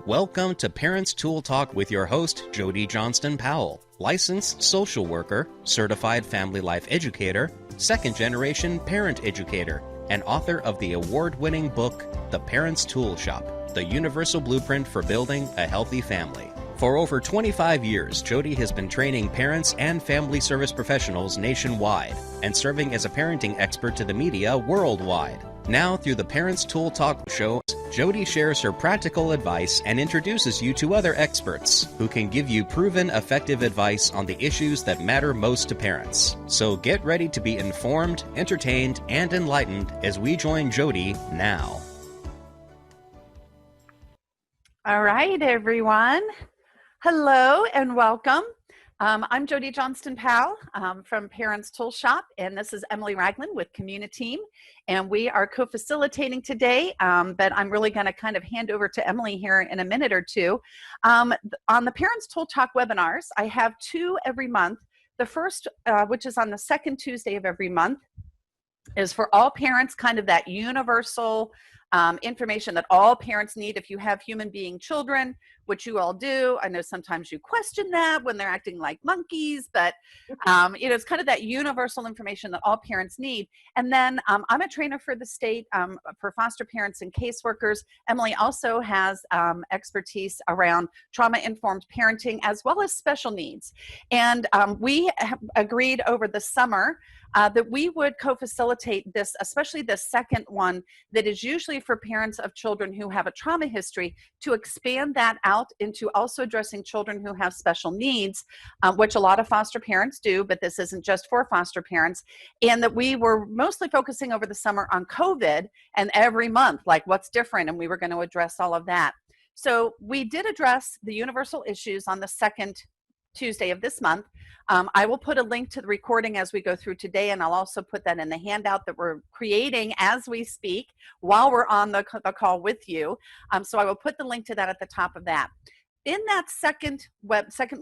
Welcome to Parents Tool Talk with your host, Jody Johnston Pawel, licensed social worker, certified family life educator, second-generation parent educator, and author of the award-winning book, The Parents Toolshop, the universal blueprint for building a healthy family. For over 25 years, Jody has been training parents and family service professionals nationwide and serving as a parenting expert to the media worldwide. Now, through the Parents Tool Talk show, Jody shares her practical advice and introduces you to other experts who can give you proven, effective advice on the issues that matter most to parents. So get ready to be informed, entertained, and enlightened as we join Jody now. All right, everyone. Hello and welcome. I'm Jody Johnston Pawel from Parents Toolshop, and this is Emily Ragland with CommuniTeam, and we are co-facilitating today, but I'm really going to kind of hand over to Emily here in a minute or two. On the Parents Tool Talk webinars, I have two every month. The first, which is on the second Tuesday of every month, is for all parents, kind of that universal information that all parents need if you have human being children, which you all do. I know sometimes you question that when they're acting like monkeys, but it's kind of that universal information that all parents need. And then I'm a trainer for the state for foster parents and caseworkers. Emily also has expertise around trauma-informed parenting as well as special needs. And we have agreed over the summer that we would co-facilitate this, especially the second one that is usually for parents of children who have a trauma history, to expand that out into also addressing children who have special needs, which a lot of foster parents do, but this isn't just for foster parents. And that we were mostly focusing over the summer on COVID, and every month, like what's different, and we were going to address all of that. So we did address the universal issues on the second Tuesday of this month. I will put a link to the recording as we go through today, and I'll also put that in the handout that we're creating as we speak while we're on the call with you. So I will put the link to that at the top of that. In that second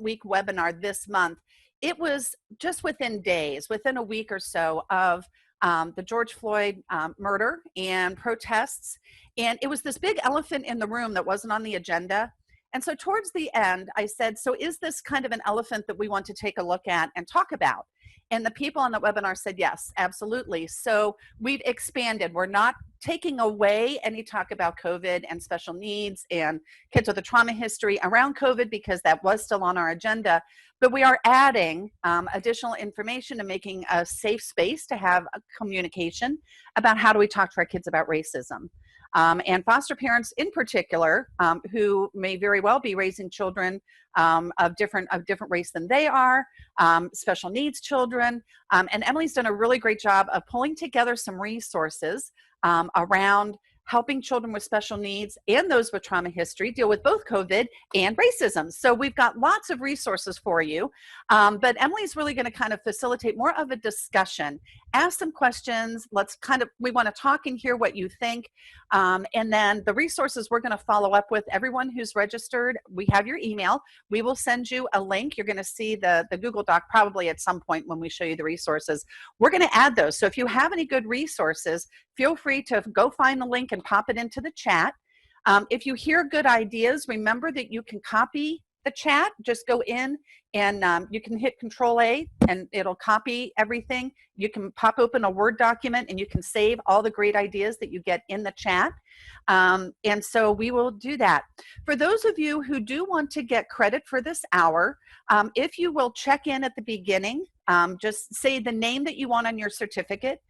week webinar this month, it was just within days, within a week or so of the George Floyd murder and protests. And it was this big elephant in the room that wasn't on the agenda. And so towards the end, I said, so is this kind of an elephant that we want to take a look at and talk about? And the people on the webinar said, yes, absolutely. So we've expanded. We're not taking away any talk about COVID and special needs and kids with a trauma history around COVID, because that was still on our agenda. But we are adding additional information and making a safe space to have a communication about how do we talk to our kids about racism. And foster parents in particular, who may very well be raising children of different race than they are, special needs children. And Emily's done a really great job of pulling together some resources around helping children with special needs and those with trauma history deal with both COVID and racism. So we've got lots of resources for you, but Emily's really going to kind of facilitate more of a discussion, ask some questions. We want to talk and hear what you think. And then the resources we're going to follow up with everyone who's registered. We have your email. We will send you a link. You're going to see the Google Doc probably at some point when we show you the resources. We're going to add those. So if you have any good resources, feel free to go find the link and pop it into the chat. If you hear good ideas, remember that you can copy the chat. Just go in and you can hit Control-A and it'll copy everything. You can pop open a Word document and you can save all the great ideas that you get in the chat. And so we will do that. For those of you who do want to get credit for this hour, if you will check in at the beginning, just say the name that you want on your certificate.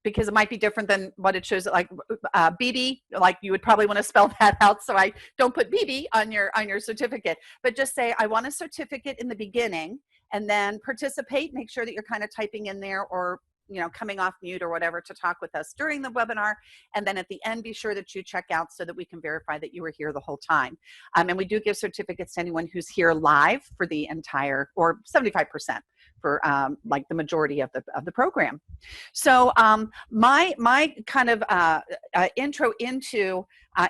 Because it might be different than what it shows, like BB, like you would probably want to spell that out, so I don't put BB on your certificate, but just say I want a certificate in the beginning, and then participate. Make sure that you're kind of typing in there, or coming off mute or whatever to talk with us during the webinar. And then at the end, be sure that you check out so that we can verify that you were here the whole time. And we do give certificates to anyone who's here live for the entire, or 75% for like the majority of the program. So my kind of intro into,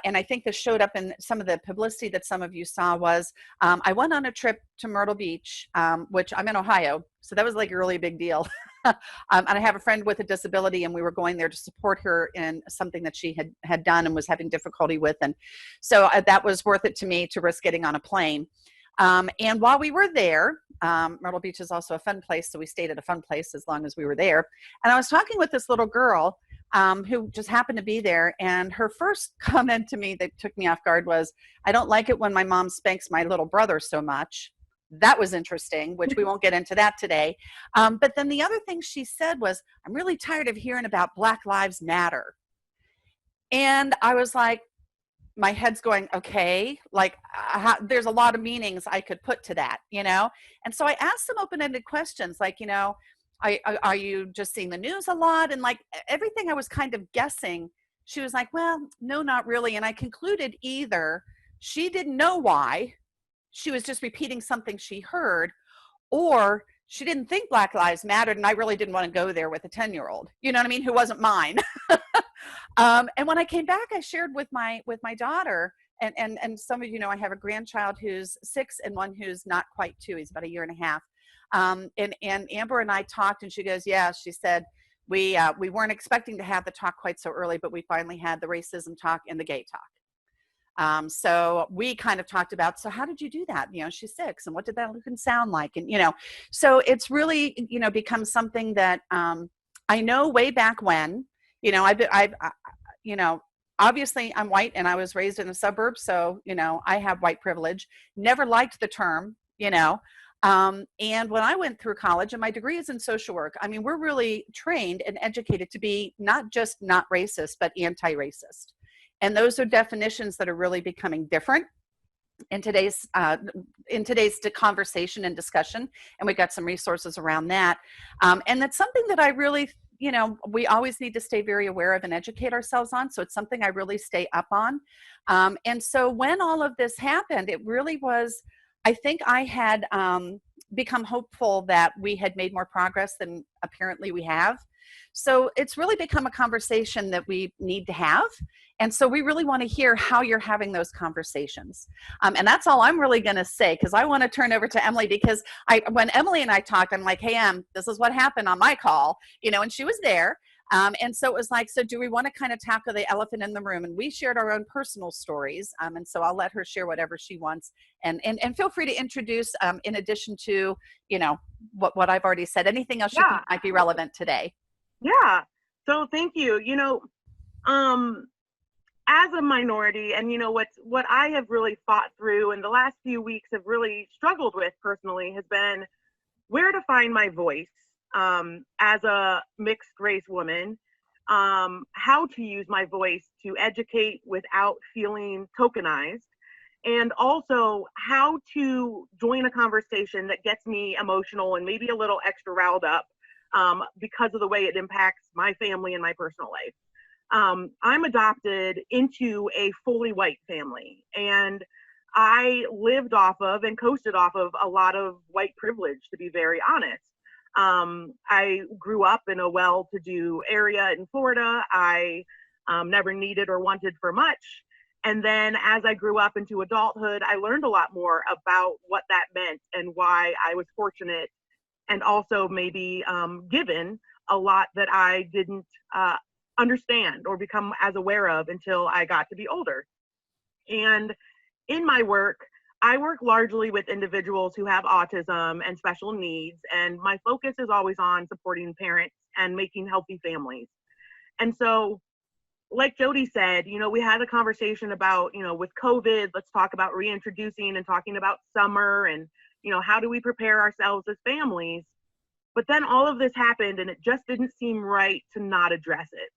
and I think this showed up in some of the publicity that some of you saw, was I went on a trip to Myrtle Beach, which I'm in Ohio. So that was like a really big deal. And I have a friend with a disability, and we were going there to support her in something that she had done and was having difficulty with. And so that was worth it to me to risk getting on a plane. And while we were there, Myrtle Beach is also a fun place, so we stayed at a fun place as long as we were there. And I was talking with this little girl who just happened to be there, and her first comment to me that took me off guard was, "I don't like it when my mom spanks my little brother so much." That was interesting, which we won't get into that today. But then the other thing she said was, "I'm really tired of hearing about Black Lives Matter." And I was like, my head's going, okay, like there's a lot of meanings I could put to that, you know? And so I asked some open-ended questions like, you know, are you just seeing the news a lot? And like everything I was kind of guessing, she was like, well, no, not really. And I concluded either she didn't know why, she was just repeating something she heard, or she didn't think Black Lives Mattered, and I really didn't want to go there with a 10-year-old, you know what I mean, who wasn't mine. And when I came back, I shared with my daughter, and some of you know I have a grandchild who's 6 and one who's not quite 2. He's about a year and a half. And Amber and I talked, and she goes, yeah, she said, we weren't expecting to have the talk quite so early, but we finally had the racism talk and the gay talk. So we kind of talked about, so how did you do that? You know, she's 6, and what did that look and sound like? And, you know, so it's really, you know, become something that I know way back when, you know, you know, obviously I'm white and I was raised in the suburbs. So, you know, I have white privilege, never liked the term, you know. And when I went through college, and my degree is in social work, I mean, we're really trained and educated to be not just not racist, but anti-racist. And those are definitions that are really becoming different in today's conversation and discussion. And we got some resources around that. And that's something that I really, you know, we always need to stay very aware of and educate ourselves on. So it's something I really stay up on. And so when all of this happened, it really was, I think I had become hopeful that we had made more progress than apparently we have. So it's really become a conversation that we need to have. And so we really want to hear how you're having those conversations. And that's all I'm really going to say, because I want to turn over to Emily, because when Emily and I talked, I'm like, hey, this is what happened on my call, you know, and she was there. And so it was like, so do we want to kind of tackle the elephant in the room? And we shared our own personal stories. And so I'll let her share whatever she wants. And feel free to introduce, in addition to, you know, what I've already said, anything else you think might be relevant today. Yeah. So thank you. You know, as a minority, and you know what I have really fought through and the last few weeks have really struggled with personally has been where to find my voice as a mixed race woman, how to use my voice to educate without feeling tokenized, and also how to join a conversation that gets me emotional and maybe a little extra riled up because of the way it impacts my family and my personal life. I'm adopted into a fully white family, and I lived off of and coasted off of a lot of white privilege, to be very honest. I grew up in a well-to-do area in Florida. I never needed or wanted for much. And then as I grew up into adulthood, I learned a lot more about what that meant and why I was fortunate and also maybe given a lot that I didn't understand or become as aware of until I got to be older. And in my work, I work largely with individuals who have autism and special needs, and my focus is always on supporting parents and making healthy families. And so, like Jody said, you know, we had a conversation about, you know, with COVID, let's talk about reintroducing and talking about summer and, you know, how do we prepare ourselves as families? But then all of this happened and it just didn't seem right to not address it.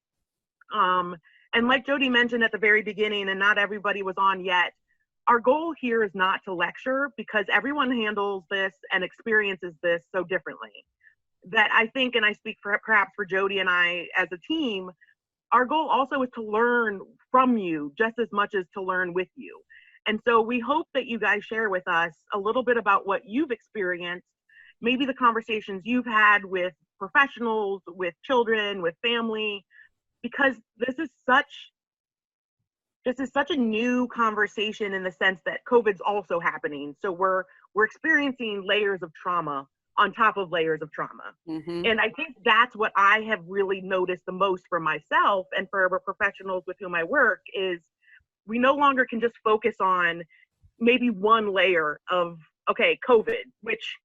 And like Jody mentioned at the very beginning, and not everybody was on yet, our goal here is not to lecture because everyone handles this and experiences this so differently. That I think, and I speak perhaps for Jody and I as a team, our goal also is to learn from you just as much as to learn with you. And so we hope that you guys share with us a little bit about what you've experienced, maybe the conversations you've had with professionals, with children, with family, because this is such a new conversation in the sense that COVID's also happening. So we're experiencing layers of trauma on top of layers of trauma. Mm-hmm. And I think that's what I have really noticed the most for myself and for professionals with whom I work is we no longer can just focus on maybe one layer of, okay, COVID, which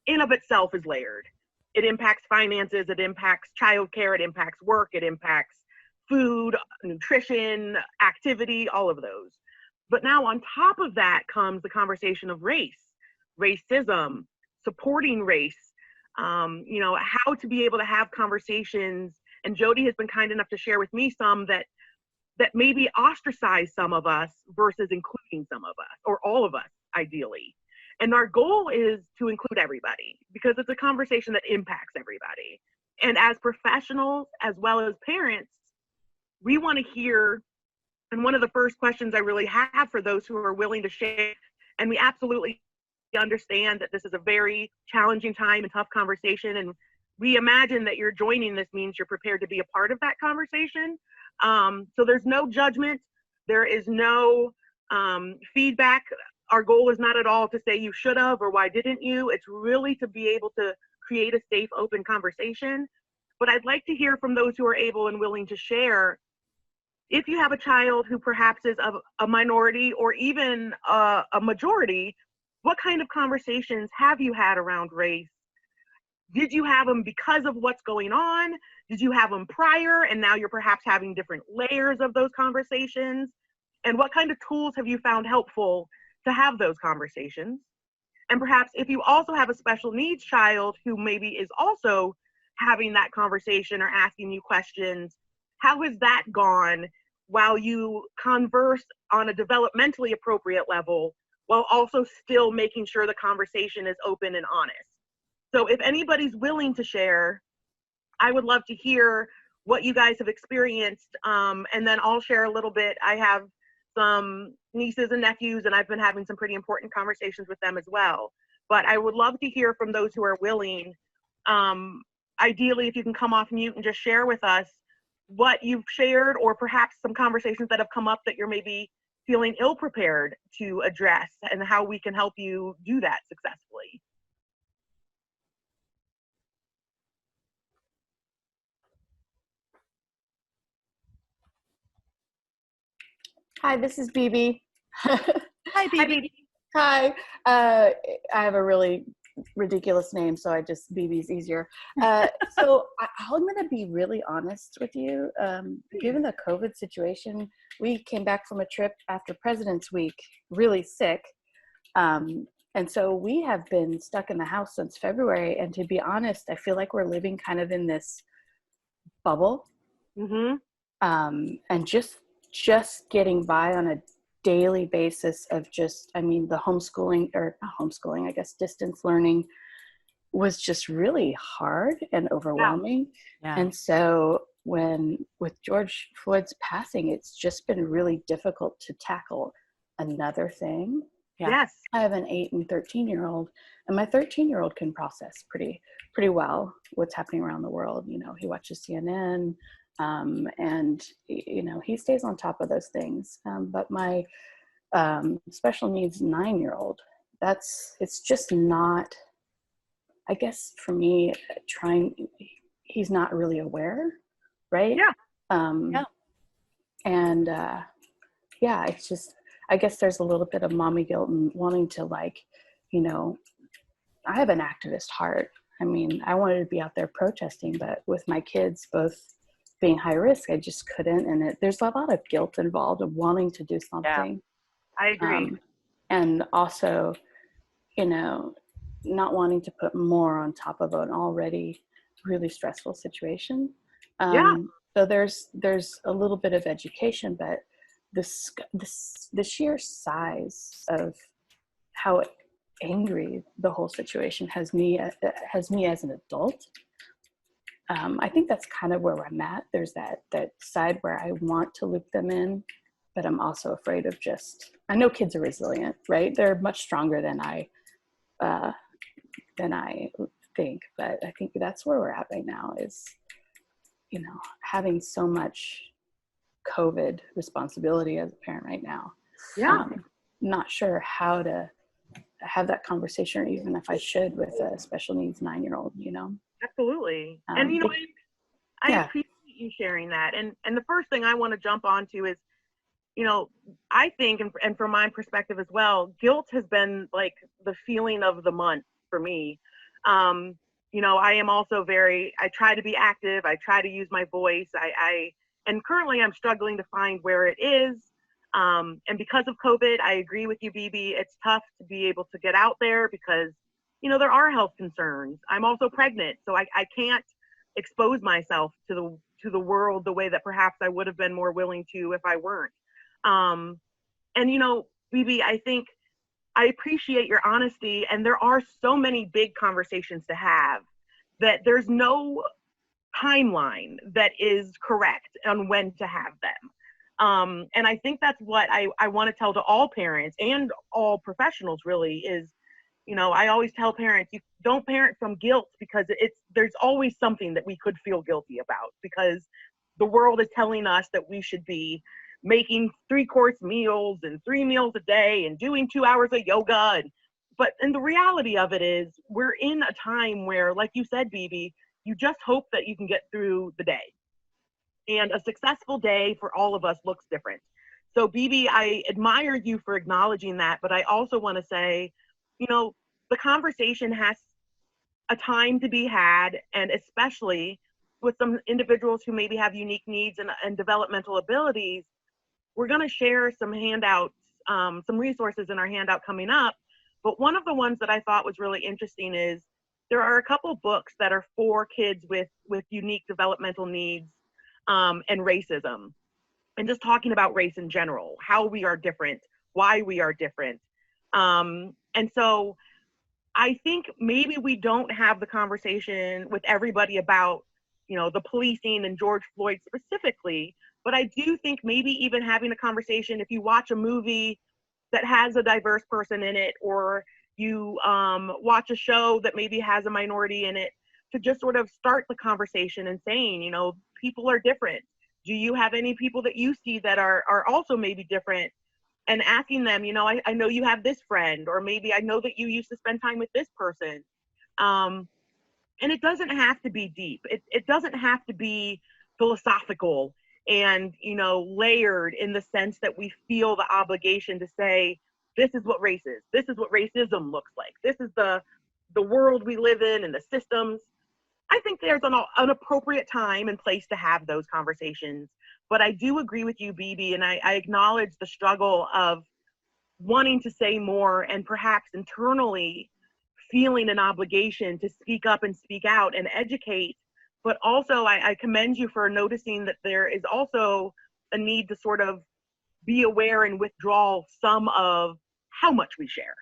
in of itself is layered. It impacts finances, it impacts childcare, it impacts work, it impacts food, nutrition, activity, all of those. But now on top of that comes the conversation of race, racism, supporting race, how to be able to have conversations. And Jody has been kind enough to share with me some that maybe ostracize some of us versus including some of us, or all of us, ideally. And our goal is to include everybody because it's a conversation that impacts everybody. And as professionals, as well as parents, we want to hear, and one of the first questions I really have for those who are willing to share, and we absolutely understand that this is a very challenging time and tough conversation, and we imagine that you're joining this means you're prepared to be a part of that conversation. So there's no judgment, there is no feedback. Our goal is not at all to say you should have or why didn't you. It's really to be able to create a safe, open conversation. But I'd like to hear from those who are able and willing to share, if you have a child who perhaps is of a minority or even a majority, what kind of conversations have you had around race? Did you have them because of what's going on? Did you have them prior and now you're perhaps having different layers of those conversations? And what kind of tools have you found helpful to have those conversations? And perhaps if you also have a special needs child who maybe is also having that conversation or asking you questions, how has that gone while you converse on a developmentally appropriate level while also still making sure the conversation is open and honest? So if anybody's willing to share, I would love to hear what you guys have experienced. And then I'll share a little bit. I have some nieces and nephews, and I've been having some pretty important conversations with them as well. But I would love to hear from those who are willing. Ideally, if you can come off mute and just share with us what you've shared, or perhaps some conversations that have come up that you're maybe feeling ill-prepared to address, and how we can help you do that successfully. Hi, this is BB. Hi, BB. Hi. I have a really ridiculous name, so BB's easier. So I'm going to be really honest with you. Given the COVID situation, we came back from a trip after President's Week really sick. And so we have been stuck in the house since February. And to be honest, I feel like we're living kind of in this bubble. Mm-hmm. And just getting by on a daily basis of the homeschooling, or not homeschooling, I guess distance learning was just really hard and overwhelming. Yeah. And so with George Floyd's passing, it's just been really difficult to tackle another thing. Yeah. Yes. I have an 8 and 13-year-old, and my 13-year-old can process pretty well what's happening around the world. He watches CNN, and he stays on top of those things. But my special needs 9-year-old, it's just not, I guess for me, he's not really aware, right? Yeah. And it's just, I guess there's a little bit of mommy guilt and wanting to I have an activist heart. I mean, I wanted to be out there protesting, but with my kids both being high risk, I just couldn't. And there's a lot of guilt involved of wanting to do something. Yeah, I agree. And also, not wanting to put more on top of an already really stressful situation. So there's a little bit of education, but the sheer size of how angry the whole situation has me as an adult. I think that's kind of where I'm at. There's that side where I want to loop them in, but I'm also afraid of I know kids are resilient, right? They're much stronger than I think, but I think that's where we're at right now is, having so much COVID responsibility as a parent right now. Yeah. Not sure how to have that conversation, or even if I should, with a special needs 9-year-old, you know? Absolutely. And, you know, I yeah. appreciate you sharing that. And the first thing I want to jump onto is, you know, I think, and from my perspective as well, guilt has been like the feeling of the month for me. You know, I am also I try to be active. I try to use my voice. And currently I'm struggling to find where it is. And because of COVID, I agree with you, BB. It's tough to be able to get out there because, you know, there are health concerns. I'm also pregnant, so I can't expose myself to the world the way that perhaps I would have been more willing to if I weren't. And, you know, BB, I think I appreciate your honesty, and there are so many big conversations to have that there's no timeline that is correct on when to have them. And I think that's what I want to tell to all parents and all professionals really is, you know, I always tell parents, you don't parent from guilt, because there's always something that we could feel guilty about, because the world is telling us that we should be making 3-course meals and 3 meals a day and doing 2 hours of yoga. And the reality of it is we're in a time where, like you said, BB, you just hope that you can get through the day. And a successful day for all of us looks different. So BB, I admire you for acknowledging that, but I also want to say, you know, the conversation has a time to be had, and especially with some individuals who maybe have unique needs and developmental abilities. We're going to share some handouts, some resources in our handout coming up. But one of the ones that I thought was really interesting is there are a couple books that are for kids with unique developmental needs and racism, and just talking about race in general, how we are different, why we are different. And so I think maybe we don't have the conversation with everybody about, you know, the policing and George Floyd specifically, but I do think maybe even having a conversation, if you watch a movie that has a diverse person in it, or you watch a show that maybe has a minority in it, to just sort of start the conversation and saying, you know, people are different. Do you have any people that you see that are also maybe different? And asking them, you know, I know you have this friend, or maybe I know that you used to spend time with this person. And it doesn't have to be deep. It doesn't have to be philosophical and, you know, layered in the sense that we feel the obligation to say, this is what race is. This is what racism looks like. This is the world we live in and the systems. I think there's an appropriate time and place to have those conversations. But I do agree with you, BB, and I acknowledge the struggle of wanting to say more and perhaps internally feeling an obligation to speak up and speak out and educate. But also, I commend you for noticing that there is also a need to sort of be aware and withdraw some of how much we share.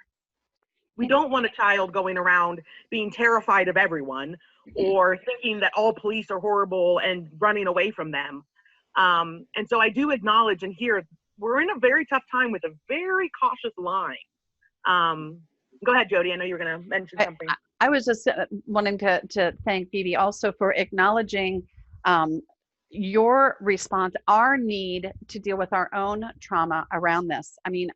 We don't want a child going around being terrified of everyone or thinking that all police are horrible and running away from them. And so I do acknowledge and hear we're in a very tough time with a very cautious line. Go ahead, Jody. I know you were going to mention something. I was just wanting to thank Phoebe also for acknowledging your response, our need to deal with our own trauma around this. I mean,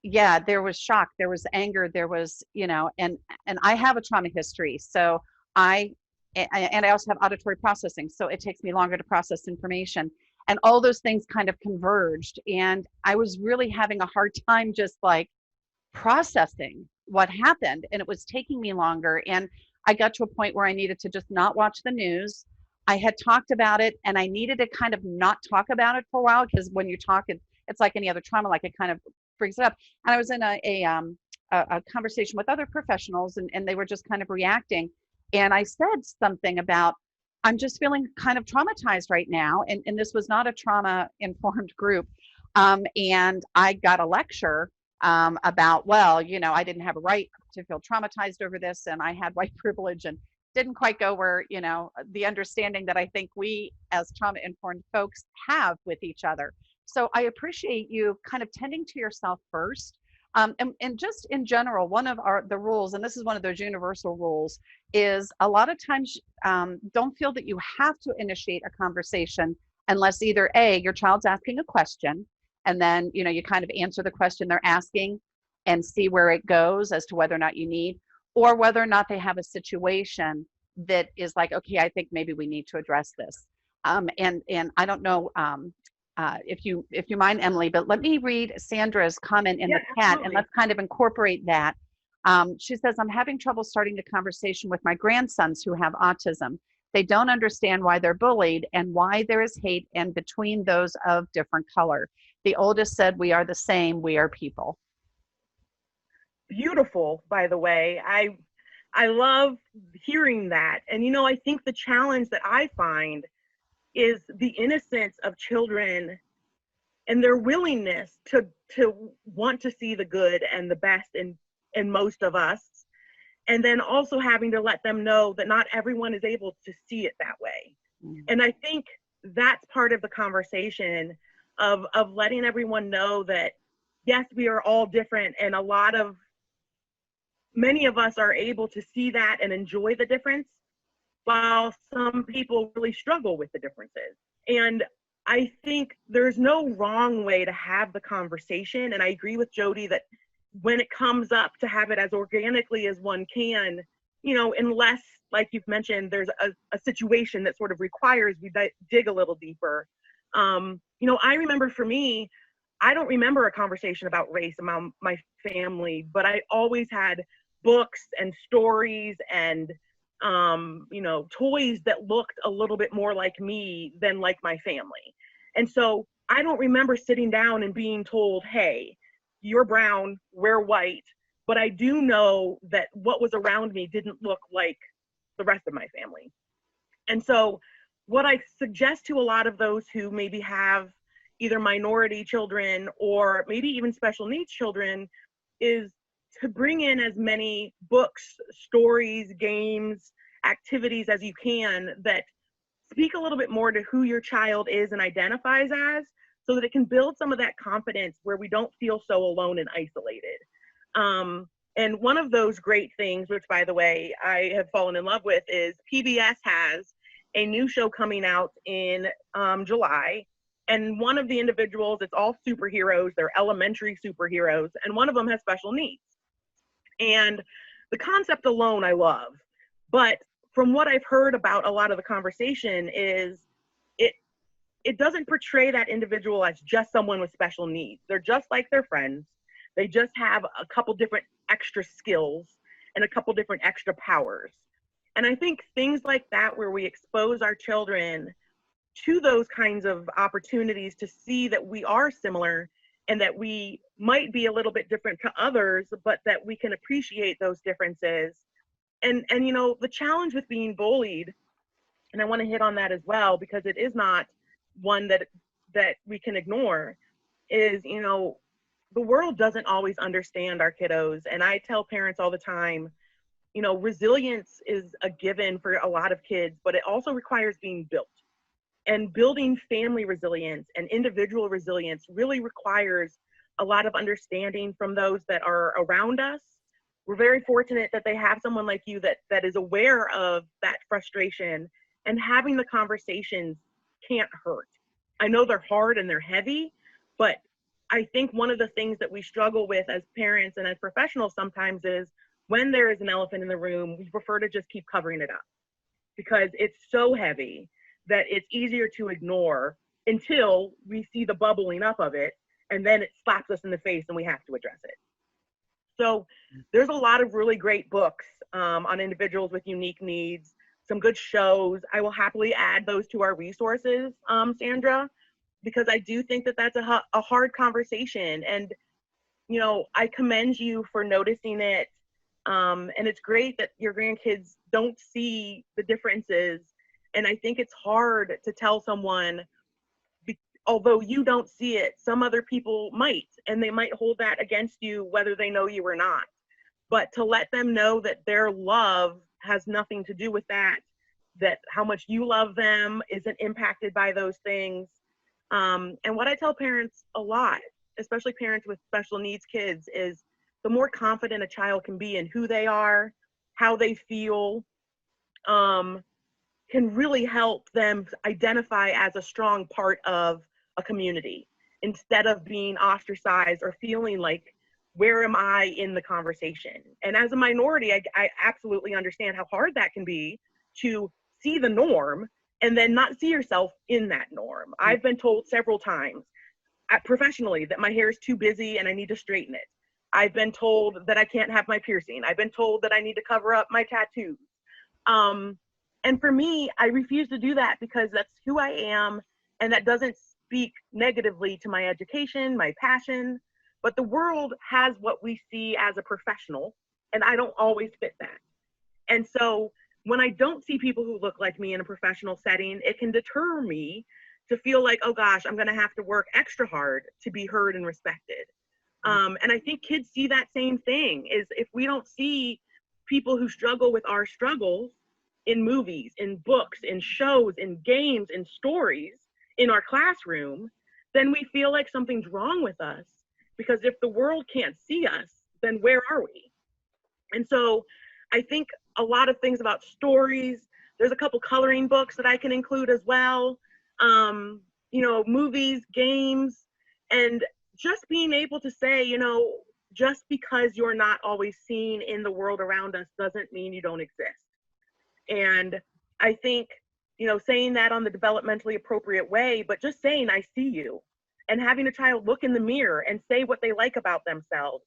yeah, there was shock, there was anger, there was, you know, and I have a trauma history. So I also have auditory processing. So it takes me longer to process information, and all those things kind of converged. And I was really having a hard time just like processing what happened, and it was taking me longer. And I got to a point where I needed to just not watch the news. I had talked about it, and I needed to kind of not talk about it for a while, because when you talk, it's like any other trauma, like it kind of brings it up. And I was in a conversation with other professionals, and they were just kind of reacting. And I said something about, I'm just feeling kind of traumatized right now. And this was not a trauma-informed group. And I got a lecture about, well, you know, I didn't have a right to feel traumatized over this, and I had white privilege, and didn't quite go where, you know, the understanding that I think we as trauma-informed folks have with each other. So I appreciate you kind of tending to yourself first. And just in general, one of the rules, and this is one of those universal rules, is a lot of times don't feel that you have to initiate a conversation unless either A, your child's asking a question, and then, you know, you kind of answer the question they're asking, and see where it goes as to whether or not you need, or whether or not they have a situation that is like, okay, I think maybe we need to address this. And I don't know if you mind, Emily, but let me read Sandra's comment in the chat, and let's kind of incorporate that. She says, I'm having trouble starting the conversation with my grandsons who have autism. They don't understand why they're bullied and why there is hate and between those of different color. The oldest said, we are the same, we are people. Beautiful, by the way. I love hearing that. And, you know, I think the challenge that I find is the innocence of children and their willingness to want to see the good and the best in most of us. And then also having to let them know that not everyone is able to see it that way. And I think that's part of the conversation of letting everyone know that, yes, we are all different, and many of us are able to see that and enjoy the difference, while some people really struggle with the differences. And I think there's no wrong way to have the conversation. And I agree with Jody that when it comes up, to have it as organically as one can, you know, unless, like you've mentioned, there's a situation that sort of requires we dig a little deeper. You know, I remember for me, I don't remember a conversation about race among my family, but I always had books and stories and, you know, toys that looked a little bit more like me than like my family. And so I don't remember sitting down and being told, hey, you're brown, we're white. But I do know that what was around me didn't look like the rest of my family. And so what I suggest to a lot of those who maybe have either minority children or maybe even special needs children is to bring in as many books, stories, games, activities as you can that speak a little bit more to who your child is and identifies as, so that it can build some of that confidence where we don't feel so alone and isolated. And one of those great things, which by the way, I have fallen in love with, is PBS has a new show coming out in July. And one of the individuals, it's all superheroes, they're elementary superheroes, and one of them has special needs. And the concept alone I love, but from what I've heard about a lot of the conversation is it doesn't portray that individual as just someone with special needs. They're just like their friends. They just have a couple different extra skills and a couple different extra powers. And I think things like that, where we expose our children to those kinds of opportunities to see that we are similar and that we might be a little bit different to others, but that we can appreciate those differences. And you know, the challenge with being bullied, and I want to hit on that as well, because it is not one that we can ignore, is, you know, the world doesn't always understand our kiddos. And I tell parents all the time, you know, resilience is a given for a lot of kids, but it also requires being built. And building family resilience and individual resilience really requires a lot of understanding from those that are around us. We're very fortunate that they have someone like you that is aware of that frustration, and having the conversations can't hurt. I know they're hard and they're heavy, but I think one of the things that we struggle with as parents and as professionals sometimes is when there is an elephant in the room, we prefer to just keep covering it up because it's so heavy that it's easier to ignore until we see the bubbling up of it, and then it slaps us in the face and we have to address it. So there's a lot of really great books on individuals with unique needs, some good shows. I will happily add those to our resources, Sandra, because I do think that that's a hard conversation. And, you know, I commend you for noticing it. And it's great that your grandkids don't see the differences. And I think it's hard to tell someone, although you don't see it, some other people might, and they might hold that against you whether they know you or not. But to let them know that their love has nothing to do with that how much you love them isn't impacted by those things. And what I tell parents a lot, especially parents with special needs kids, is the more confident a child can be in who they are, how they feel, can really help them identify as a strong part of a community instead of being ostracized or feeling like where am I in the conversation? And as a minority, I absolutely understand how hard that can be to see the norm and then not see yourself in that norm. I've been told several times professionally that my hair is too busy and I need to straighten it. I've been told that I can't have my piercing. I've been told that I need to cover up my tattoos. And for me, I refuse to do that because that's who I am, and that doesn't speak negatively to my education, my passion. But the world has what we see as a professional, and I don't always fit that. And so when I don't see people who look like me in a professional setting, it can deter me to feel like, oh gosh, I'm going to have to work extra hard to be heard and respected. And I think kids see that same thing, is if we don't see people who struggle with our struggles in movies, in books, in shows, in games, in stories, in our classroom, then we feel like something's wrong with us. Because if the world can't see us, then where are we? And so I think a lot of things about stories, there's a couple coloring books that I can include as well, you know, movies, games, and just being able to say, you know, just because you're not always seen in the world around us doesn't mean you don't exist. And I think, you know, saying that on the developmentally appropriate way, but just saying, I see you, and having a child look in the mirror and say what they like about themselves.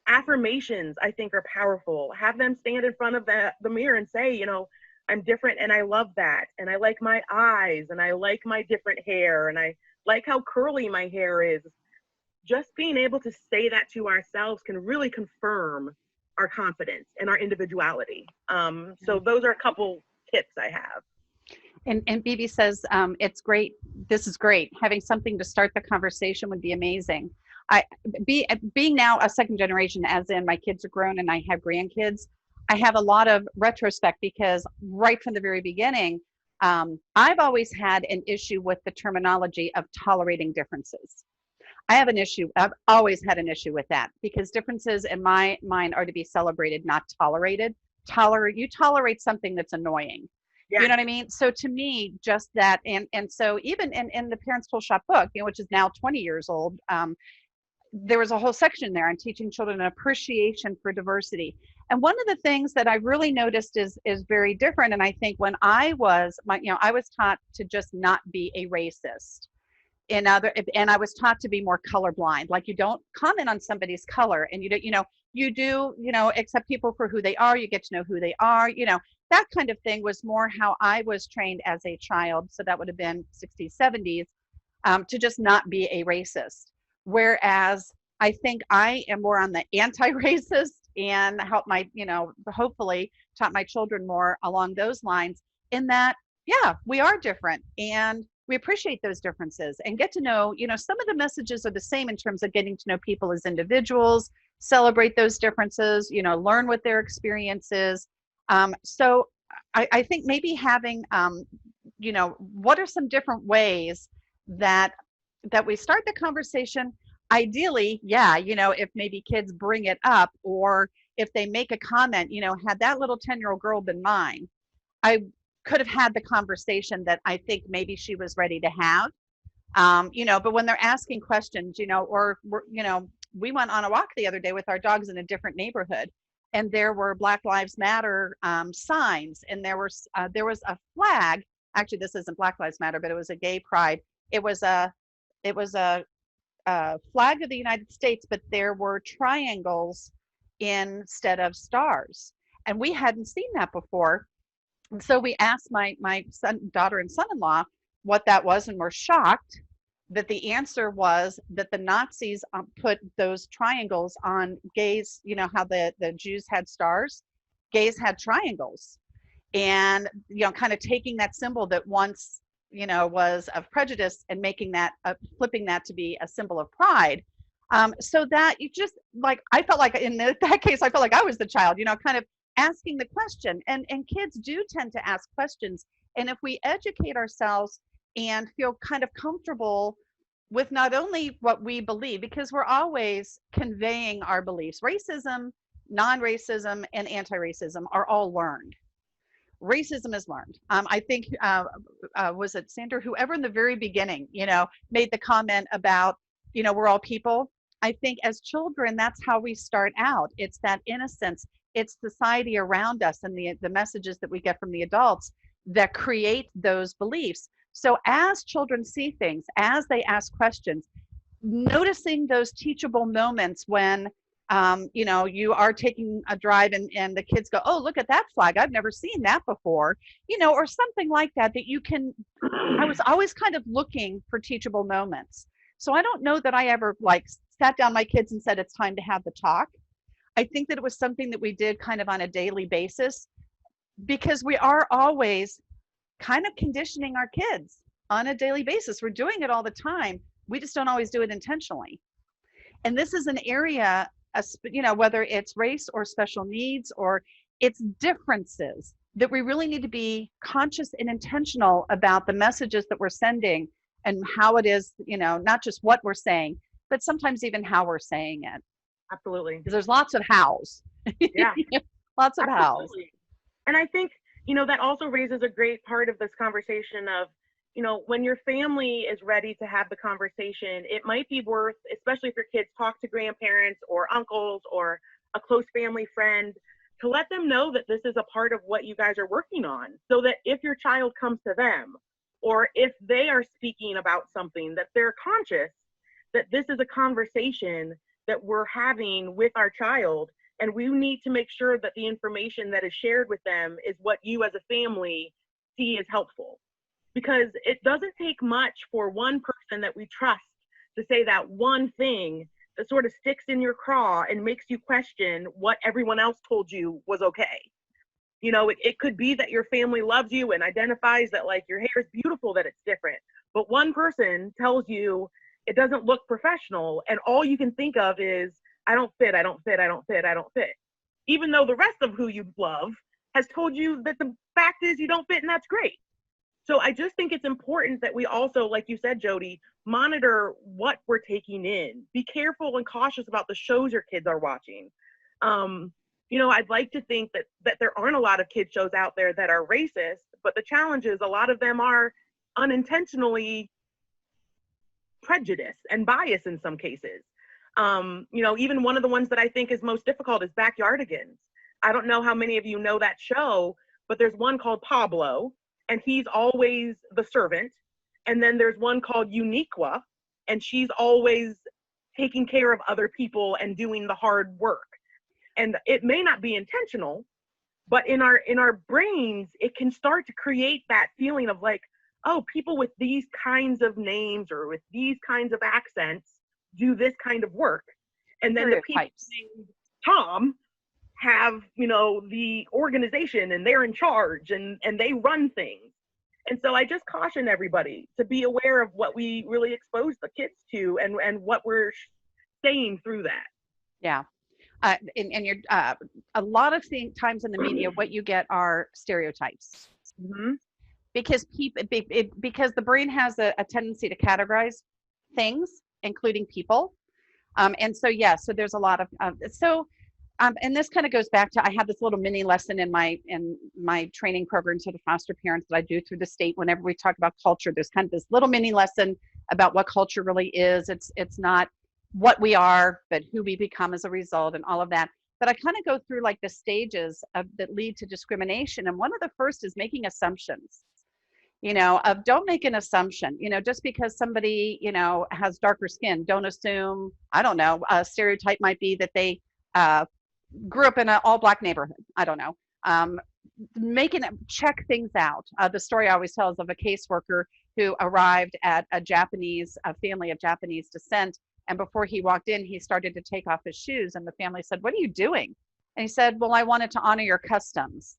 Affirmations, I think, are powerful. Have them stand in front of the mirror and say, you know, I'm different and I love that. And I like my eyes, and I like my different hair, and I like how curly my hair is. Just being able to say that to ourselves can really confirm our confidence and our individuality. So those are a couple tips I have. And Bibi says, it's great. This is great. Having something to start the conversation would be amazing. Being now a second generation, as in my kids are grown and I have grandkids, I have a lot of retrospect, because right from the very beginning, I've always had an issue with the terminology of tolerating differences. I've always had an issue with that, because differences in my mind are to be celebrated, not tolerated. You tolerate something that's annoying. Yeah. You know what I mean? So to me, just that, and so even in the Parents Toolshop book, you know, which is now 20 years old, there was a whole section there on teaching children an appreciation for diversity. And one of the things that I really noticed is very different. And I think when I was taught to just not be a racist. And I was taught to be more colorblind. Like, you don't comment on somebody's color, and you do accept people for who they are. You get to know who they are. You know, that kind of thing was more how I was trained as a child. So that would have been 60s, 70s, to just not be a racist. Whereas I think I am more on the anti-racist, and hopefully taught my children more along those lines, in that, yeah, we are different, and we appreciate those differences, and get to know, some of the messages are the same in terms of getting to know people as individuals, celebrate those differences, learn what their experience is. So I think maybe having, what are some different ways that we start the conversation? Ideally, yeah, if maybe kids bring it up, or if they make a comment, had that little 10-year-old girl been mine, I could have had the conversation that I think maybe she was ready to have. But when they're asking questions, we went on a walk the other day with our dogs in a different neighborhood, and there were Black Lives Matter signs, and there was a flag. Actually, this isn't Black Lives Matter, but it was a gay pride. It was a flag of the United States, but there were triangles instead of stars, and we hadn't seen that before. And so we asked my daughter and son-in-law what that was, and were shocked that the answer was that the Nazis put those triangles on gays. You know how the Jews had stars, gays had triangles, and kind of taking that symbol that once was of prejudice and making that flipping that to be a symbol of pride. So that you just, like, I felt like in that case, I felt like I was the child, kind of asking the question, and kids do tend to ask questions. And if we educate ourselves and feel kind of comfortable with not only what we believe, because we're always conveying our beliefs, racism, non-racism, and anti-racism are all learned. Racism is learned. I think, was it Sandra, whoever in the very beginning, made the comment about, we're all people. I think as children, that's how we start out. It's that innocence. It's society around us and the messages that we get from the adults that create those beliefs. So as children see things, as they ask questions, noticing those teachable moments when you are taking a drive and the kids go, oh, look at that flag. I've never seen that before, or something like that, that you can, I was always kind of looking for teachable moments. So I don't know that I ever like sat down my kids and said, it's time to have the talk. I think that it was something that we did kind of on a daily basis, because we are always kind of conditioning our kids on a daily basis. We're doing it all the time. We just don't always do it intentionally. And this is an area, whether it's race or special needs or it's differences, that we really need to be conscious and intentional about the messages that we're sending and how it is, not just what we're saying, but sometimes even how we're saying it. Absolutely. Because there's lots of hows. Yeah. Lots of hows. And I think, that also raises a great part of this conversation of, when your family is ready to have the conversation, it might be worth, especially if your kids talk to grandparents or uncles or a close family friend, to let them know that this is a part of what you guys are working on, so that if your child comes to them or if they are speaking about something, that they're conscious that this is a conversation that we're having with our child, and we need to make sure that the information that is shared with them is what you as a family see as helpful. Because it doesn't take much for one person that we trust to say that one thing that sort of sticks in your craw and makes you question what everyone else told you was okay. It could be that your family loves you and identifies that like your hair is beautiful, that it's different, but one person tells you it doesn't look professional, and all you can think of is, I don't fit, I don't fit, I don't fit, I don't fit. Even though the rest of who you love has told you that the fact is you don't fit, and that's great. So I just think it's important that we also, like you said, Jody, monitor what we're taking in. Be careful and cautious about the shows your kids are watching. I'd like to think that there aren't a lot of kid shows out there that are racist, but the challenge is a lot of them are unintentionally prejudiced and biased in some cases. Even one of the ones that I think is most difficult is Backyardigans. I don't know how many of you know that show, but there's one called Pablo, and he's always the servant. And then there's one called Uniqua, and she's always taking care of other people and doing the hard work. And it may not be intentional, but in our brains, it can start to create that feeling of like, oh, people with these kinds of names or with these kinds of accents do this kind of work. And then the people named Tom have, the organization, and they're in charge, and they run things. And so I just caution everybody to be aware of what we really expose the kids to and what we're saying through that. Yeah. And you're a lot of times in the media, what you get are stereotypes. Mm-hmm. Because because the brain has a tendency to categorize things, including people. And so, so there's a lot of, and this kind of goes back to, I have this little mini lesson in my training programs for the foster parents that I do through the state. Whenever we talk about culture, there's kind of this little mini lesson about what culture really is. It's not what we are, but who we become as a result, and all of that. But I kind of go through like the stages that lead to discrimination. And one of the first is making assumptions. Don't make an assumption, just because somebody, has darker skin, don't assume, I don't know, a stereotype might be that they grew up in an all Black neighborhood. I don't know. Check things out. The story I always tell is of a caseworker who arrived at a family of Japanese descent. And before he walked in, he started to take off his shoes. And the family said, "What are you doing?" And he said, "Well, I wanted to honor your customs."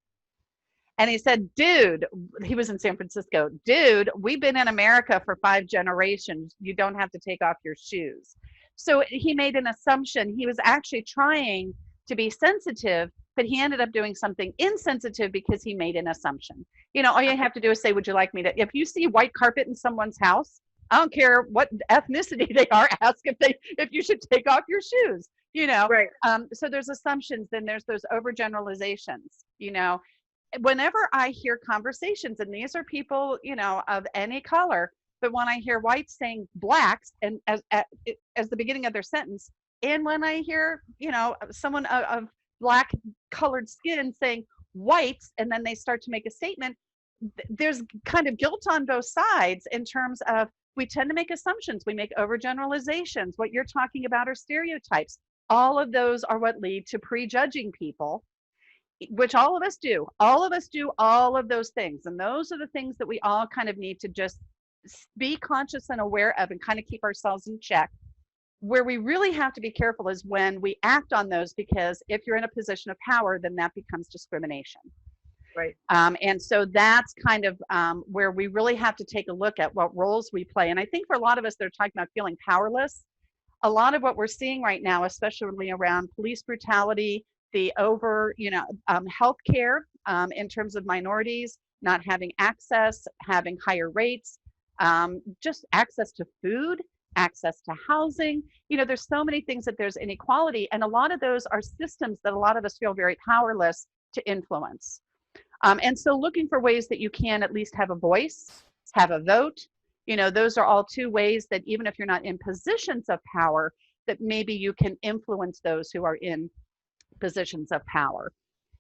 And he said, "Dude," he was in San Francisco, "Dude, we've been in America for 5 generations. You don't have to take off your shoes." So he made an assumption. He was actually trying to be sensitive, but he ended up doing something insensitive because he made an assumption. All you have to do is say, "Would you like me to," if you see white carpet in someone's house, I don't care what ethnicity they are, ask if you should take off your shoes, Right. So there's assumptions, then there's those overgeneralizations, Whenever I hear conversations, and these are people, of any color, but when I hear whites saying blacks and as the beginning of their sentence, and when I hear, you know, someone of black colored skin saying whites, and then they start to make a statement, there's kind of guilt on both sides in terms of we tend to make assumptions, we make overgeneralizations. What you're talking about are stereotypes. All of those are what lead to prejudging people, which all of us do. All of us do all of those things. And those are the things that we all kind of need to just be conscious and aware of and kind of keep ourselves in check. Where we really have to be careful is when we act on those, because if you're in a position of power, then that becomes discrimination. Right. And so that's kind of where we really have to take a look at what roles we play. And I think for a lot of us that are talking about feeling powerless, a lot of what we're seeing right now, especially around police brutality, the healthcare in terms of minorities, not having access, having higher rates, just access to food, access to housing. You know, there's so many things that there's inequality. And a lot of those are systems that a lot of us feel very powerless to influence. And so looking for ways that you can at least have a voice, have a vote, you know, those are all two ways that even if you're not in positions of power, that maybe you can influence those who are in positions of power.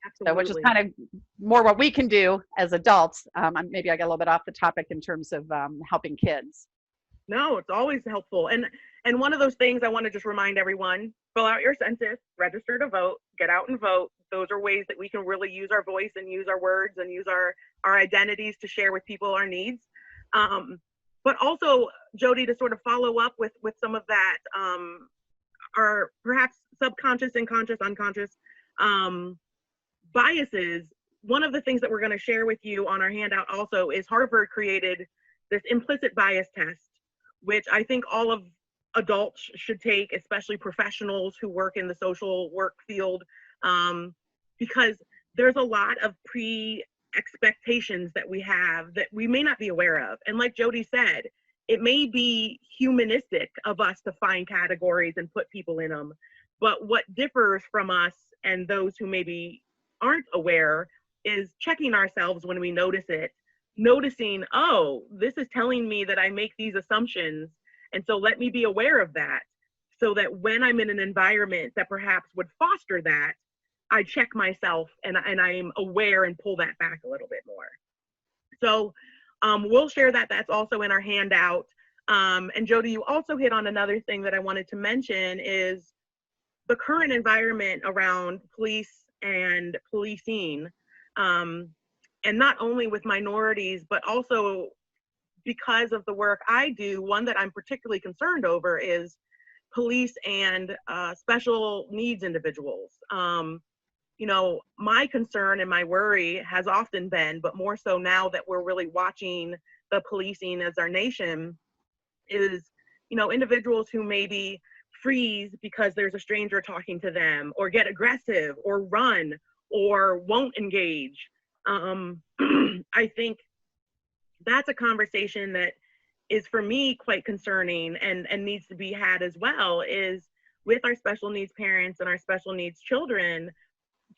Absolutely. So, which is kind of more what we can do as adults. Maybe I got a little bit off the topic in terms of helping kids. No, it's always helpful. And one of those things I want to just remind everyone, fill out your census, register to vote, get out and vote. Those are ways that we can really use our voice and use our words and use our identities to share with people our needs. But also, Jody, to sort of follow up with some of that, are perhaps subconscious, unconscious biases. One of the things that we're going to share with you on our handout also is Harvard created this implicit bias test, which I think all of adults should take, especially professionals who work in the social work field, because there's a lot of expectations that we have that we may not be aware of. And like Jody said, it may be humanistic of us to find categories and put people in them. But what differs from us and those who maybe aren't aware is checking ourselves when we notice it, noticing, oh, this is telling me that I make these assumptions. And so let me be aware of that so that when I'm in an environment that perhaps would foster that, I check myself and I'm aware and pull that back a little bit more. So we'll share that. That's also in our handout. And Jody, you also hit on another thing that I wanted to mention is the current environment around police and policing, and not only with minorities, but also because of the work I do, one that I'm particularly concerned over is police and special needs individuals. You know, my concern and my worry has often been, but more so now that we're really watching the policing as our nation, is, you know, individuals who maybe freeze because there's a stranger talking to them, or get aggressive, or run, or won't engage. I think that's a conversation that is for me quite concerning and needs to be had as well, is with our special needs parents and our special needs children,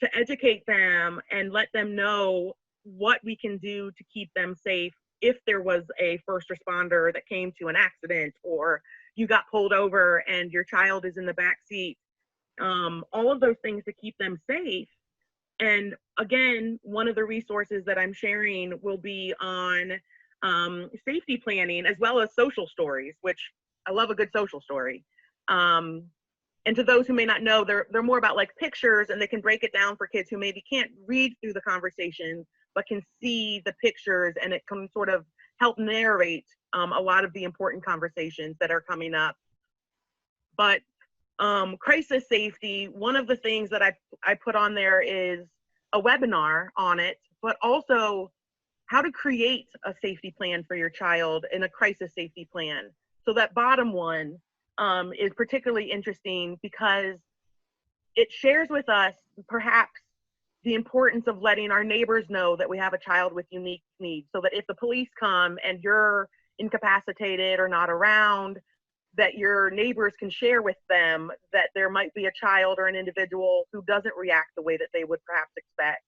to educate them and let them know what we can do to keep them safe if there was a first responder that came to an accident, or you got pulled over and your child is in the back seat. All of those things to keep them safe. And again, one of the resources that I'm sharing will be on safety planning as well as social stories, which I love a good social story. And to those who may not know, they're more about like pictures, and they can break it down for kids who maybe can't read through the conversation, but can see the pictures, and it can sort of help narrate a lot of the important conversations that are coming up. But crisis safety, one of the things that I put on there is a webinar on it, but also how to create a safety plan for your child in a crisis safety plan. So that bottom one is particularly interesting because it shares with us perhaps the importance of letting our neighbors know that we have a child with unique needs, so that if the police come and you're incapacitated or not around, that your neighbors can share with them that there might be a child or an individual who doesn't react the way that they would perhaps expect.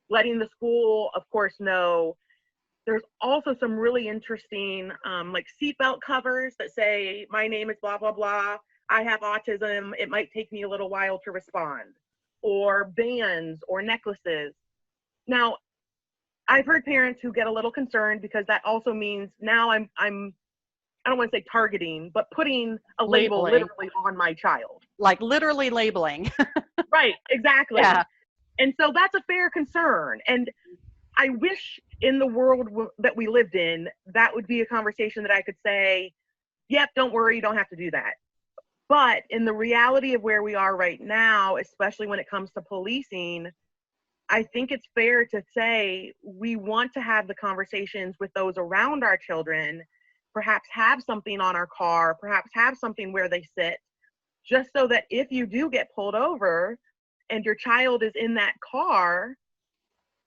Letting the school, of course, know there's also some really interesting like seatbelt covers that say, my name is blah, blah, blah. I have autism. It might take me a little while to respond. Or bands or necklaces. Now, I've heard parents who get a little concerned because that also means now I'm I don't want to say targeting, but putting a label literally on my child. Like literally labeling. Right, exactly. Yeah. And so that's a fair concern. And I wish in the world that we lived in, that would be a conversation that I could say, yep, don't worry, you don't have to do that. But in the reality of where we are right now, especially when it comes to policing, I think it's fair to say we want to have the conversations with those around our children, perhaps have something on our car, perhaps have something where they sit, just so that if you do get pulled over and your child is in that car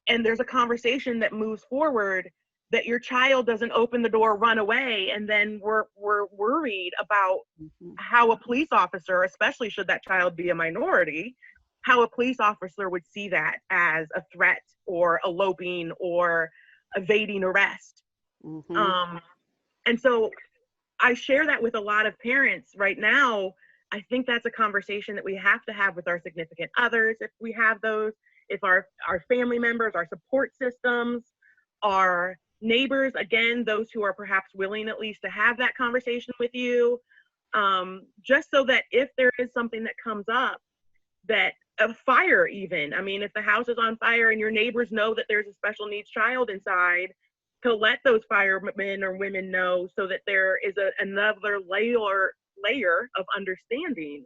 and there's a conversation that moves forward, that your child doesn't open the door, run away, and then we're worried about how a police officer, especially should that child be a minority, how a police officer would see that as a threat or eloping or evading arrest. And so I share that with a lot of parents right now. I think that's a conversation that we have to have with our significant others, if we have those, if our family members, our support systems, our neighbors, again, those who are perhaps willing at least to have that conversation with you, just so that if there is something that comes up, that a fire even, I mean, if the house is on fire and your neighbors know that there's a special needs child inside, to let those firemen or women know, so that there is another layer of understanding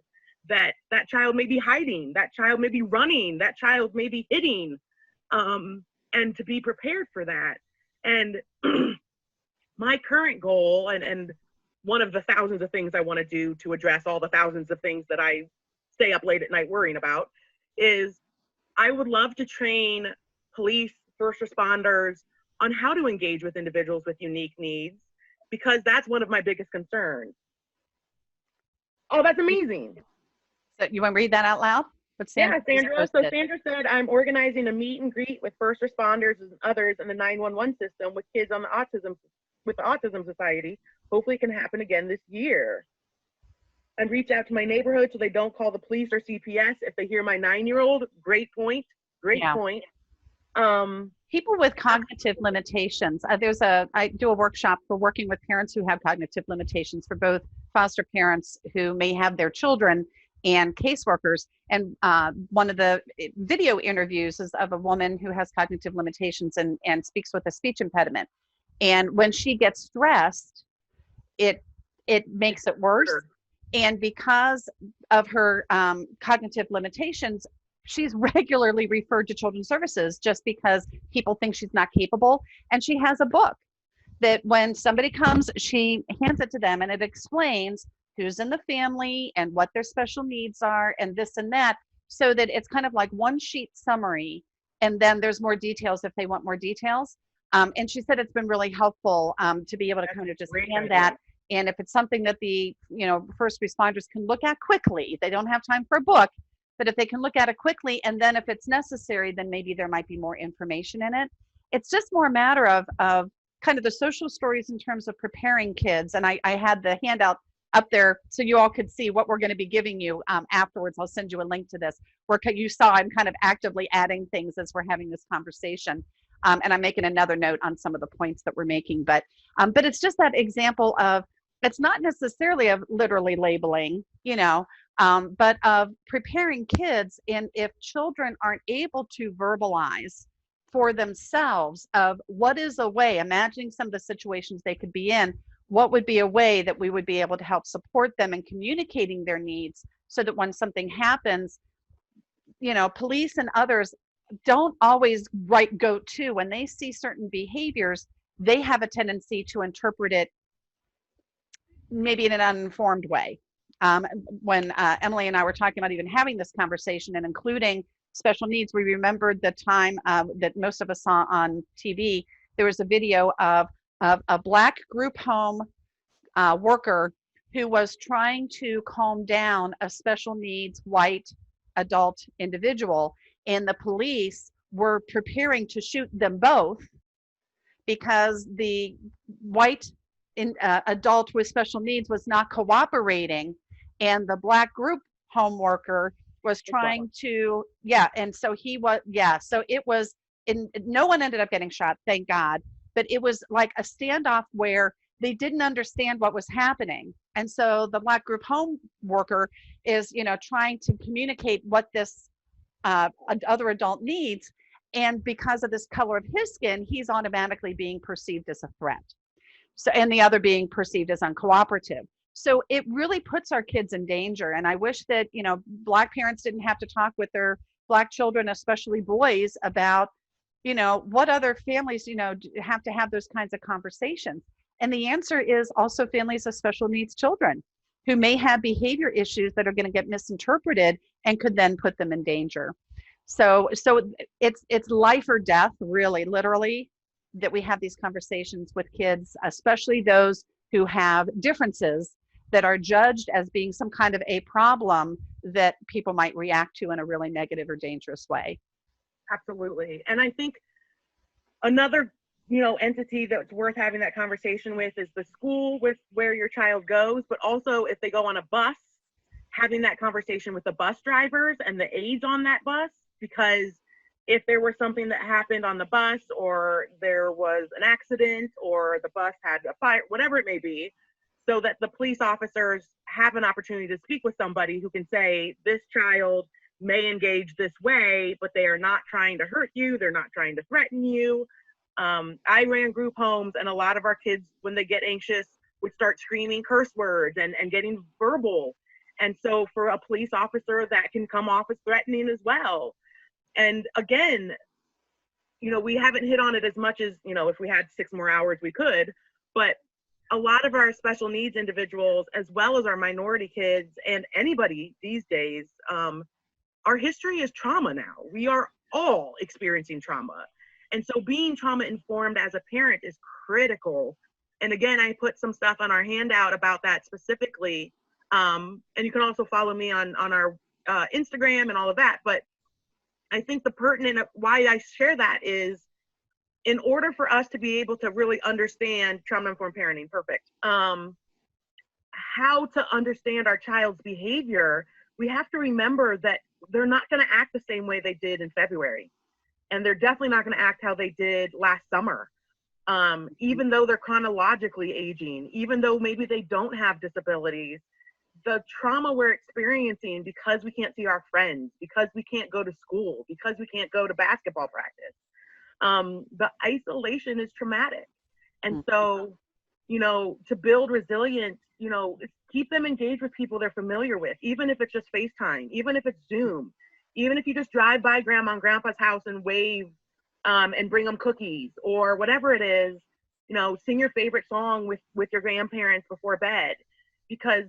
that that child may be hiding, that child may be running, that child may be hitting, and to be prepared for that. And my current goal, and one of the thousands of things I want to do to address all the thousands of things that I stay up late at night worrying about, is I would love to train police, first responders on how to engage with individuals with unique needs, because that's one of my biggest concerns. Oh, that's amazing. So you want to read that out loud? Yeah, Sandra. So Sandra said, I'm organizing a meet and greet with first responders and others in the 911 system with kids on the Autism Society. Hopefully it can happen again this year. And reach out to my neighborhood so they don't call the police or CPS if they hear my 9-year-old. Great point. Great point. People with cognitive limitations. I do a workshop for working with parents who have cognitive limitations, for both foster parents who may have their children and caseworkers. And one of the video interviews is of a woman who has cognitive limitations and speaks with a speech impediment. And when she gets stressed, it makes it worse. Sure. And because of her cognitive limitations, she's regularly referred to children's services just because people think she's not capable. And she has a book that when somebody comes, she hands it to them and it explains who's in the family and what their special needs are and this and that, so that it's kind of like one sheet summary. And then there's more details if they want more details. And she said it's been really helpful to be able to kind of just hand that. And if it's something that the first responders can look at quickly, they don't have time for a book, but if they can look at it quickly, and then if it's necessary, then maybe there might be more information in it. It's just more a matter of kind of the social stories in terms of preparing kids. And I had the handout up there so you all could see what we're going to be giving you afterwards. I'll send you a link to this where you saw I'm kind of actively adding things as we're having this conversation. And I'm making another note on some of the points that we're making, but it's just that example of, it's not necessarily of literally labeling, but of preparing kids. And if children aren't able to verbalize for themselves of what is a way, imagining some of the situations they could be in, what would be a way that we would be able to help support them in communicating their needs, so that when something happens, police and others don't always go to, when they see certain behaviors, they have a tendency to interpret it maybe in an uninformed way. When Emily and I were talking about even having this conversation and including special needs, we remembered the time that most of us saw on TV. There was a video of a Black group home worker who was trying to calm down a special needs white adult individual, and the police were preparing to shoot them both because the white adult with special needs was not cooperating, and the black group home worker was trying to, and so he was, so it was, no one ended up getting shot, thank God, but it was like a standoff where they didn't understand what was happening. And so the black group home worker is, trying to communicate what this other adult needs. And because of this color of his skin, he's automatically being perceived as a threat. So, and the other being perceived as uncooperative. So it really puts our kids in danger. And I wish that, Black parents didn't have to talk with their Black children, especially boys, about, what other families, have to have those kinds of conversations. And the answer is also families of special needs children who may have behavior issues that are going to get misinterpreted and could then put them in danger. So it's life or death, really, literally, that we have these conversations with kids, especially those who have differences that are judged as being some kind of a problem that people might react to in a really negative or dangerous way. Absolutely. And I think another, entity that's worth having that conversation with is the school with where your child goes, but also if they go on a bus, having that conversation with the bus drivers and the aides on that bus, because if there was something that happened on the bus, or there was an accident, or the bus had a fire, whatever it may be, so that the police officers have an opportunity to speak with somebody who can say, this child may engage this way, but they are not trying to hurt you. They're not trying to threaten you. I ran group homes, and a lot of our kids, when they get anxious, would start screaming curse words and getting verbal. And so for a police officer, that can come off as threatening as well. And again, we haven't hit on it as much as, if we had 6 more hours, we could, but a lot of our special needs individuals, as well as our minority kids and anybody these days, our history is trauma now. We are all experiencing trauma. And so being trauma informed as a parent is critical. And again, I put some stuff on our handout about that specifically. And you can also follow me on our Instagram and all of that. But I think the pertinent why I share that is, in order for us to be able to really understand trauma-informed parenting, how to understand our child's behavior, we have to remember that they're not going to act the same way they did in February. And they're definitely not going to act how they did last summer. Even though they're chronologically aging, even though maybe they don't have disabilities, the trauma we're experiencing because we can't see our friends, because we can't go to school, because we can't go to basketball practice, the isolation is traumatic. And so, to build resilience, keep them engaged with people they're familiar with, even if it's just FaceTime, even if it's Zoom, even if you just drive by grandma and grandpa's house and wave and bring them cookies or whatever it is, sing your favorite song with your grandparents before bed, because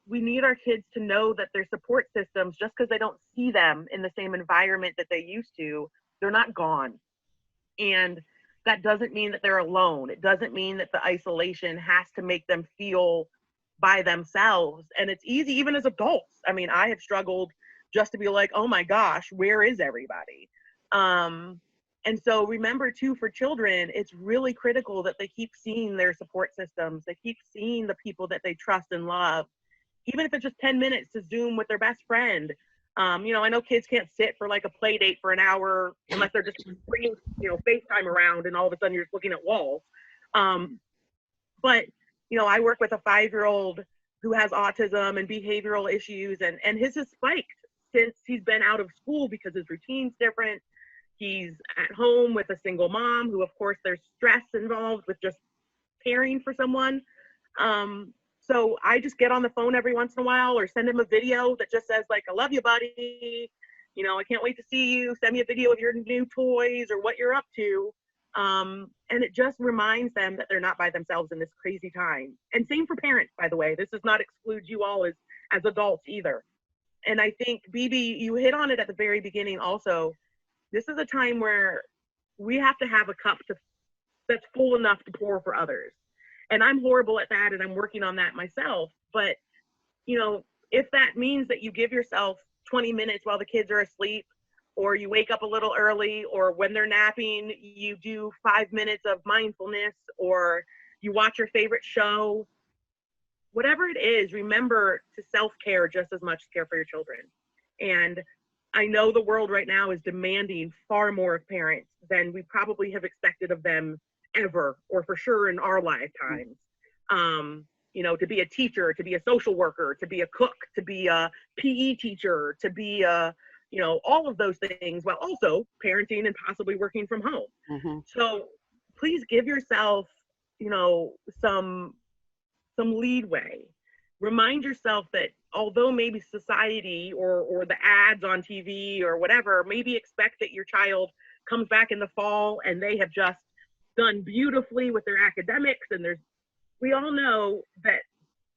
we need our kids to know that their support systems, just because they don't see them in the same environment that they used to, they're not gone. And that doesn't mean that they're alone. It doesn't mean that the isolation has to make them feel by themselves. And it's easy, even as adults. I mean, I have struggled just to be like, oh my gosh, where is everybody? And so remember too, for children, it's really critical that they keep seeing their support systems. They keep seeing the people that they trust and love, even if it's just 10 minutes to Zoom with their best friend. I know kids can't sit for like a play date for an hour unless they're just bringing, FaceTime around and all of a sudden you're just looking at walls. But, I work with a 5-year-old who has autism and behavioral issues, and his has spiked since he's been out of school because his routine's different. He's at home with a single mom who, of course, there's stress involved with just caring for someone. So I just get on the phone every once in a while or send him a video that just says like, I love you, buddy. I can't wait to see you. Send me a video of your new toys or what you're up to. And it just reminds them that they're not by themselves in this crazy time. And same for parents, by the way. This does not exclude you all as adults either. And I think, BB, you hit on it at the very beginning also. This is a time where we have to have a cup that's full enough to pour for others. And I'm horrible at that, and I'm working on that myself. But, if that means that you give yourself 20 minutes while the kids are asleep, or you wake up a little early, or when they're napping, you do 5 minutes of mindfulness, or you watch your favorite show. Whatever it is, remember to self-care just as much as care for your children. And I know the world right now is demanding far more of parents than we probably have expected of them ever, or for sure in our lifetimes. You know, to be a teacher, to be a social worker, to be a cook, to be a PE teacher, to be a, you know, all of those things, while also parenting and possibly working from home. Mm-hmm. So please give yourself, you know, some leadway. Remind yourself that although maybe society or the ads on TV or whatever maybe expect that your child comes back in the fall and they have just done beautifully with their academics, and we all know that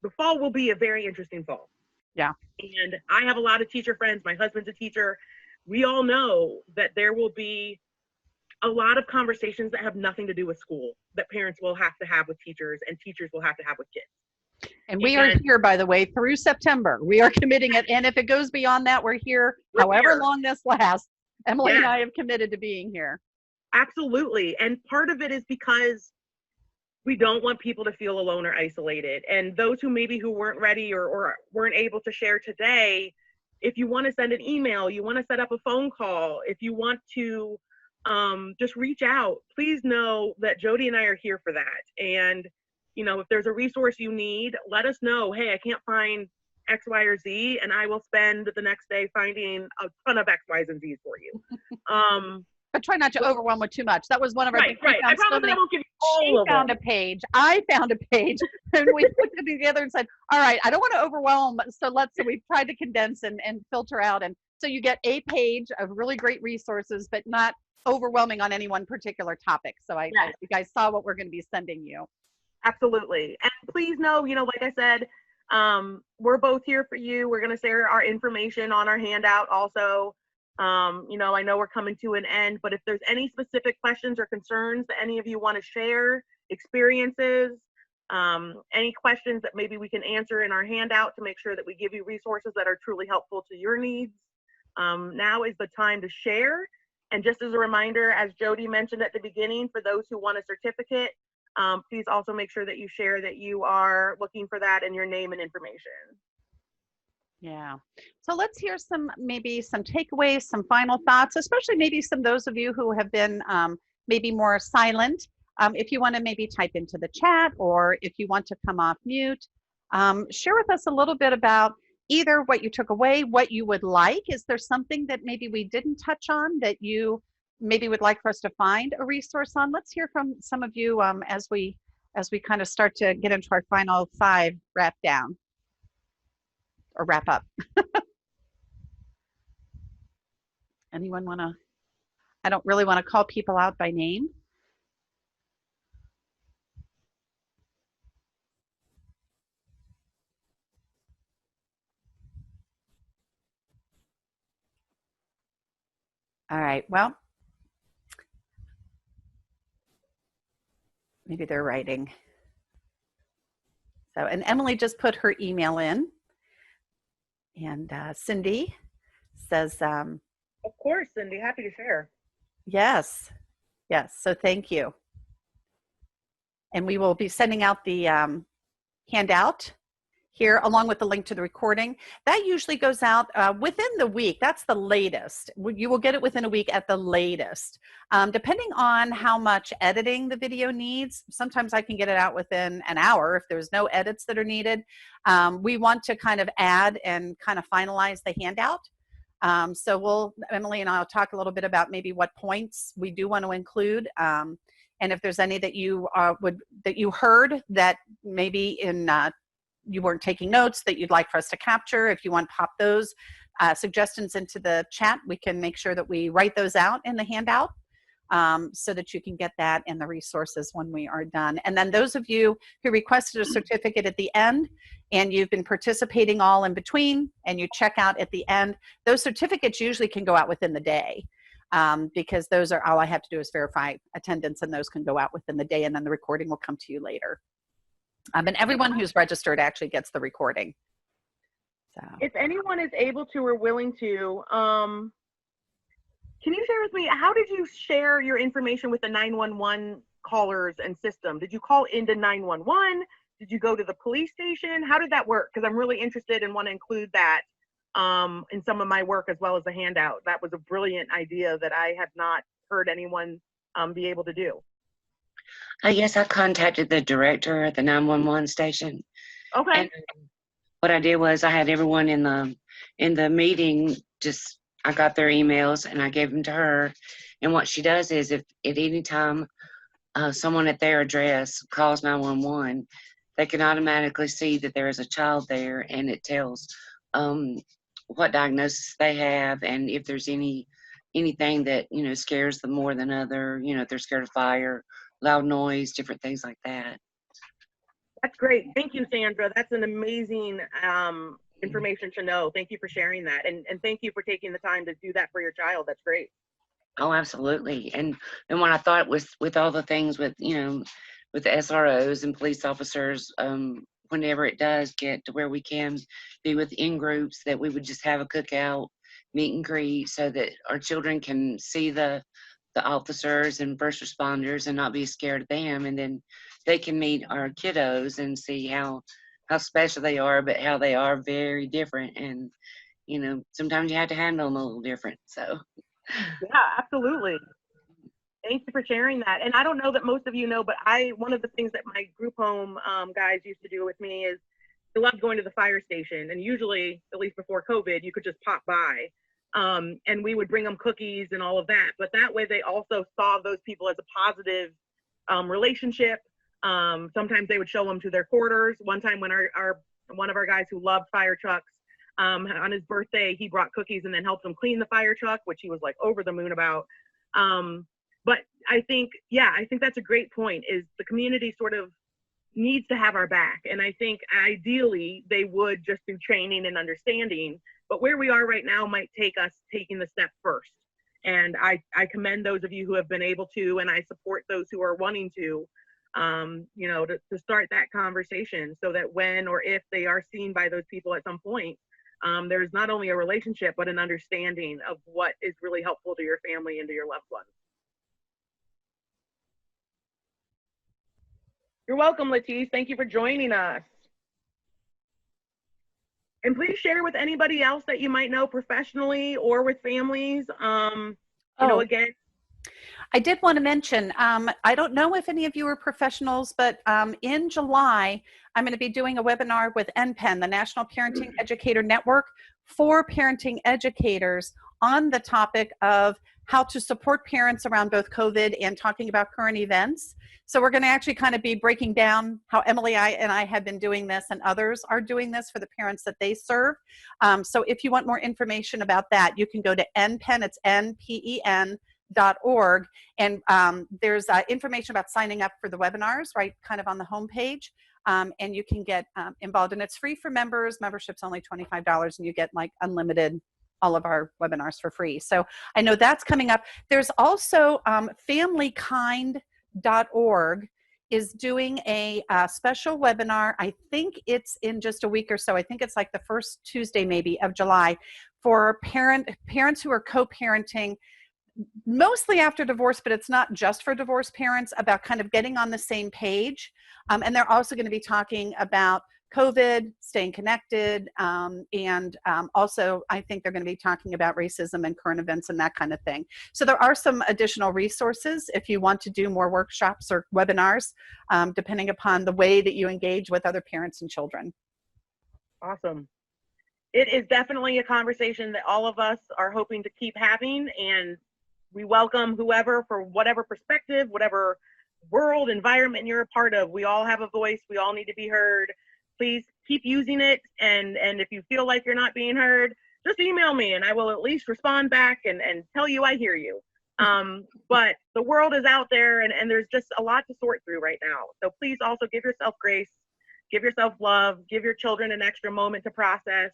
the fall will be a very interesting fall. Yeah. And I have a lot of teacher friends. My husband's a teacher. We all know that there will be a lot of conversations that have nothing to do with school that parents will have to have with teachers, and teachers will have to have with kids. And we are here, by the way, through September. We are committing it. And if it goes beyond that, we're here however long this lasts. Emily and I have committed to being here. Absolutely. And part of it is because we don't want people to feel alone or isolated. And those who weren't ready or weren't able to share today, if you want to send an email, you want to set up a phone call, if you want to just reach out, please know that Jody and I are here for that. And, you know, if there's a resource you need, let us know. Hey, I can't find X, Y, or Z, and I will spend the next day finding a ton of X, Y's, and Z's for you. But try not to overwhelm with too much. That was one of our right. I promise I won't give you all of them. She found a page. I found a page, and we put it together and said, "All right, I don't want to overwhelm, so we've tried to condense and filter out, and so you get a page of really great resources, but not overwhelming on any one particular topic." So you guys saw what we're going to be sending you. Absolutely, and please know, you know, like I said, we're both here for you. We're going to share our information on our handout also. You know, I know we're coming to an end, but if there's any specific questions or concerns that any of you want to share, experiences, any questions that maybe we can answer in our handout to make sure that we give you resources that are truly helpful to your needs, now is the time to share. And just as a reminder, as Jody mentioned at the beginning, for those who want a certificate, please also make sure that you share that you are looking for that and your name and information. Yeah. So let's hear some takeaways, some final thoughts, especially maybe those of you who have been maybe more silent. If you want to maybe type into the chat, or if you want to come off mute, share with us a little bit about either what you took away, what you would like. Is there something that maybe we didn't touch on that you maybe would like for us to find a resource on? Let's hear from some of you as we kind of start to get into our final 5 wrap down. Or wrap up. Anyone want to? I don't really want to call people out by name. All right, well, maybe they're writing. So, and Emily just put her email in. And Cindy says, of course, Cindy, happy to share. Yes. So thank you. And we will be sending out the handout here along with the link to the recording. That usually goes out within the week. That's the latest. You will get it within a week at the latest. Depending on how much editing the video needs, sometimes I can get it out within an hour if there's no edits that are needed. We want to kind of add and kind of finalize the handout. So Emily and I will talk a little bit about maybe what points we do want to include. And if there's any that you heard that maybe in you weren't taking notes that you'd like for us to capture, if you want to pop those suggestions into the chat, we can make sure that we write those out in the handout so that you can get that in the resources when we are done. And then those of you who requested a certificate at the end and you've been participating all in between and you check out at the end, those certificates usually can go out within the day because those are all I have to do is verify attendance, and those can go out within the day, and then the recording will come to you later. And everyone who's registered actually gets the recording. So if anyone is able to or willing to, Can you share with me, how did you share your information with the 911 callers and system? Did you call into 911? Did you go to the police station? How did that work? Because I'm really interested and want to include that in some of my work as well as the handout. That was a brilliant idea that I have not heard anyone be able to do. Yes, I contacted the director at the 911 station. Okay. And what I did was I had everyone in the meeting, just I got their emails and I gave them to her. And what she does is, if at any time someone at their address calls 911, they can automatically see that there is a child there, and it tells what diagnosis they have, and if there's anything that scares them more than other. If they're scared of fire, loud noise, different things like that. That's great. Thank you, Sandra. That's an amazing information to know. Thank you for sharing that. And thank you for taking the time to do that for your child. That's great. Oh, absolutely. And when I thought with all the things with with the SROs and police officers, whenever it does get to where we can be within groups, that we would just have a cookout, meet and greet, so that our children can see the officers and first responders and not be scared of them, and then they can meet our kiddos and see how special they are, but how they are very different, and sometimes you have to handle them a little different. So yeah, absolutely. Thank you for sharing that. And I don't know that most of you know, but one of the things that my group home guys used to do with me is they loved going to the fire station, and usually, at least before COVID, you could just pop by. And we would bring them cookies and all of that. But that way they also saw those people as a positive relationship. Sometimes they would show them to their quarters. One time when one of our guys who loved fire trucks, on his birthday, he brought cookies and then helped them clean the fire truck, which he was like over the moon about. But I think that's a great point, is the community sort of needs to have our back. And I think ideally they would, just through training and understanding. But where we are right now might take us taking the step first. And I commend those of you who have been able to, and I support those who are wanting to start that conversation, so that when or if they are seen by those people at some point, there's not only a relationship, but an understanding of what is really helpful to your family and to your loved ones. You're welcome, Latisse. Thank you for joining us. And please share with anybody else that you might know professionally or with families. Again. I did want to mention, I don't know if any of you are professionals, but in July, I'm going to be doing a webinar with NPEN, the National Parenting Educator Network, for parenting educators on the topic of how to support parents around both COVID and talking about current events. So we're going to actually kind of be breaking down how Emily and I have been doing this, and others are doing this for the parents that they serve. So if you want more information about that, you can go to NPEN, it's NPEN.org, and there's information about signing up for the webinars, right, kind of on the homepage, and you can get involved, and it's free for members. Membership's only $25, and you get like unlimited, all of our webinars for free. So I know that's coming up. There's also FamilyKind.org is doing a special webinar. I think it's in just a week or so. I think it's like the first Tuesday maybe of July, for parents who are co-parenting, mostly after divorce, but it's not just for divorced parents, about kind of getting on the same page. And they're also going to be talking about COVID, staying connected, and also I think they're going to be talking about racism and current events and that kind of thing. So there are some additional resources if you want to do more workshops or webinars, depending upon the way that you engage with other parents and children. Awesome. It is definitely a conversation that all of us are hoping to keep having, and we welcome whoever, for whatever perspective, whatever world environment you're a part of. We all have a voice. We all need to be heard. Please keep using it. And if you feel like you're not being heard, just email me and I will at least respond back and tell you I hear you. But the world is out there, and there's just a lot to sort through right now. So please also give yourself grace, give yourself love, give your children an extra moment to process,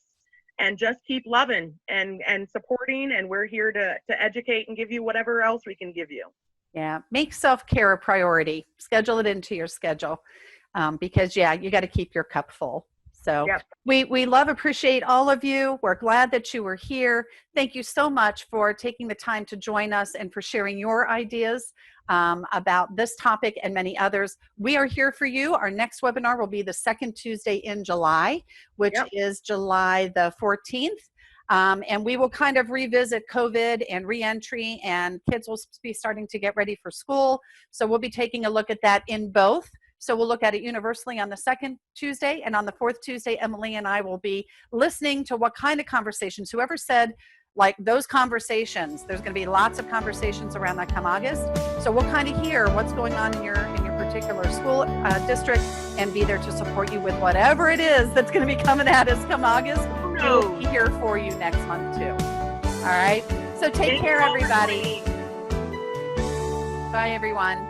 and just keep loving and supporting. And we're here to educate and give you whatever else we can give you. Yeah, make self-care a priority. Schedule it into your schedule, because you got to keep your cup full. So Yep. we appreciate all of you. We're glad that you were here. Thank you so much for taking the time to join us and for sharing your ideas about this topic and many others. We are here for you. Our next webinar will be the second Tuesday in July, which is July the 14th. And we will kind of revisit COVID and reentry, and kids will be starting to get ready for school. So we'll be taking a look at that in both. So we'll look at it universally on the second Tuesday, and on the fourth Tuesday, Emily and I will be listening to what kind of conversations, whoever said like those conversations, there's going to be lots of conversations around that come August. So we'll kind of hear what's going on in your particular school district and be there to support you with whatever it is that's going to be coming at us come August. We'll be here for you next month too. All right. So take care, everybody. Bye, everyone.